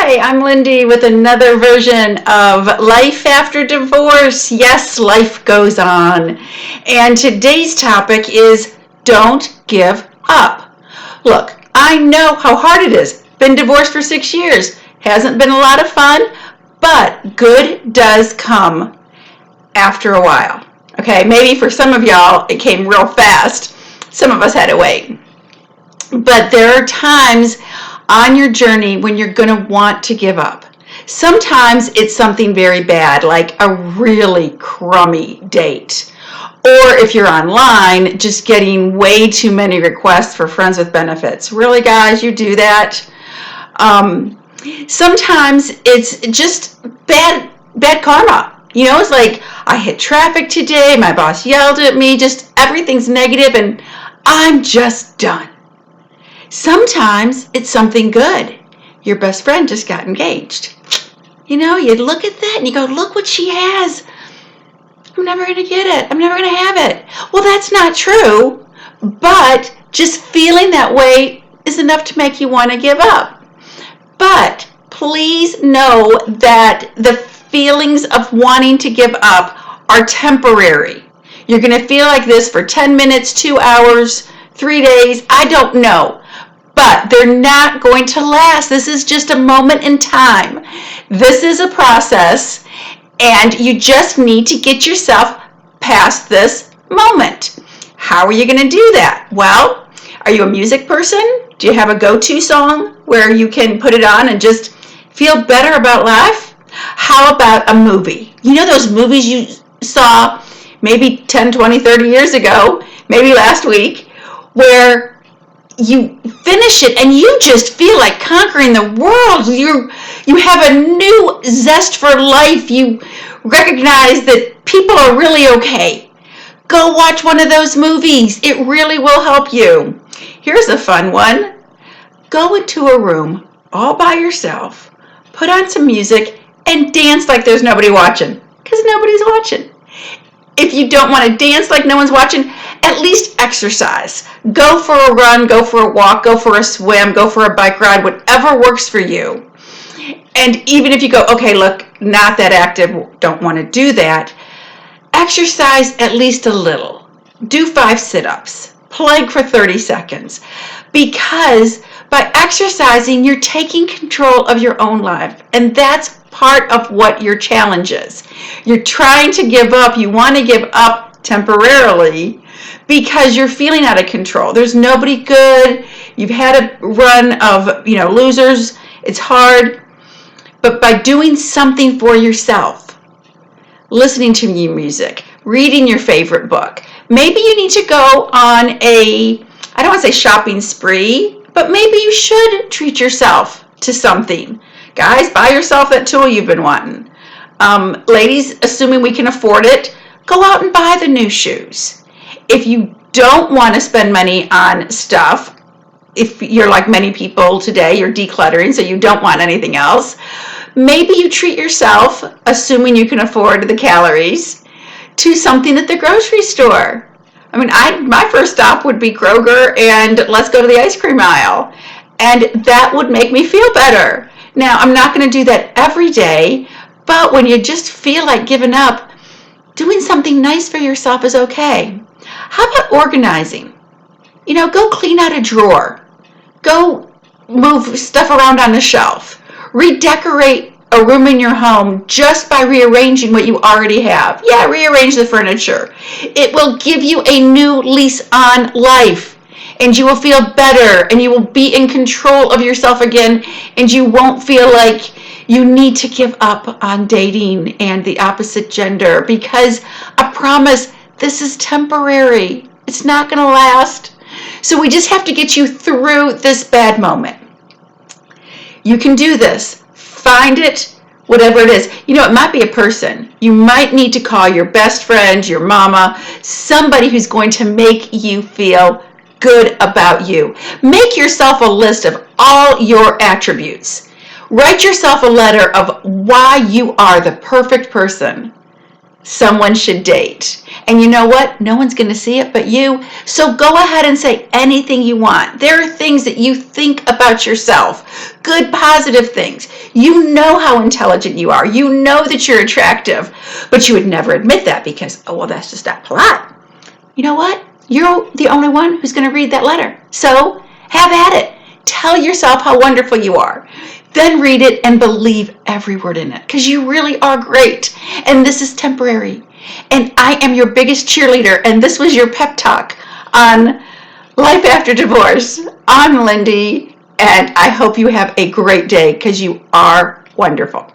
Hi, I'm Lindy with another version of Life After Divorce. Yes, life goes on. And today's topic is don't give up. Look, I know how hard it is. Been divorced for 6 years. Hasn't been a lot of fun, but good does come after a while. Okay, maybe for some of y'all it came real fast. Some of us had to wait. But there are times on your journey when you're going to want to give up. Sometimes it's something very bad, like a really crummy date. Or if you're online, just getting way too many requests for friends with benefits. Really, guys, you do that? Sometimes it's just bad karma. You know, it's like I hit traffic today, my boss yelled at me, just everything's negative and I'm just done. Sometimes it's something good. Your best friend just got engaged. You know, you look at that and you go, look what she has. I'm never going to get it. I'm never going to have it. Well, that's not true, but just feeling that way is enough to make you want to give up. But please know that the feelings of wanting to give up are temporary. You're going to feel like this for 10 minutes, 2 hours, 3 days, I don't know. But they're not going to last. This is just a moment in time. This is a process, and you just need to get yourself past this moment. How are you going to do that? Well, are you a music person? Do you have a go-to song where you can put it on and just feel better about life? How about a movie? You know those movies you saw maybe 10, 20, 30 years ago, maybe last week, where you finish it and you just feel like conquering the world. You have a new zest for life. You recognize that people are really okay. Go watch one of those movies. It really will help you. Here's a fun one. Go into a room all by yourself, put on some music, and dance like there's nobody watching, because nobody's watching. If you don't want to dance like no one's watching, at least exercise. Go for a run, go for a walk, go for a swim, go for a bike ride, whatever works for you. And even if you go, okay, look, not that active, don't want to do that, exercise at least a little. Do 5 sit-ups. Plank for 30 seconds. Because by exercising, you're taking control of your own life. And that's part of what your challenge is. You're trying to give up. You want to give up temporarily because you're feeling out of control. There's nobody good. You've had a run of, losers. It's hard. But by doing something for yourself, listening to new music, reading your favorite book, maybe you need to go on I don't want to say shopping spree, but maybe you should treat yourself to something. Guys, buy yourself that tool you've been wanting. Ladies, assuming we can afford it, go out and buy the new shoes. If you don't want to spend money on stuff, if you're like many people today, you're decluttering, so you don't want anything else, maybe you treat yourself, assuming you can afford the calories, to something at the grocery store. I mean, my first stop would be Kroger and let's go to the ice cream aisle. And that would make me feel better. Now, I'm not going to do that every day, but when you just feel like giving up, doing something nice for yourself is okay. How about organizing? Go clean out a drawer. Go move stuff around on the shelf. Redecorate a room in your home just by rearranging what you already have. Yeah, rearrange the furniture. It will give you a new lease on life. And you will feel better, and you will be in control of yourself again, and you won't feel like you need to give up on dating and the opposite gender, because I promise this is temporary. It's not going to last. So we just have to get you through this bad moment. You can do this. Find it, whatever it is. It might be a person. You might need to call your best friend, your mama, somebody who's going to make you feel good about you. Make yourself a list of all your attributes. Write yourself a letter of why you are the perfect person. someone should date. And you know what? No one's going to see it but you. So go ahead and say anything you want. There are things that you think about yourself, good, positive things. You know how intelligent you are. You know that you're attractive, but you would never admit that because, oh, well, that's just not polite. You know what? You're the only one who's going to read that letter. So have at it. Tell yourself how wonderful you are. Then read it and believe every word in it because you really are great. And this is temporary. And I am your biggest cheerleader. And this was your pep talk on Life After Divorce. I'm Lindy, and I hope you have a great day because you are wonderful.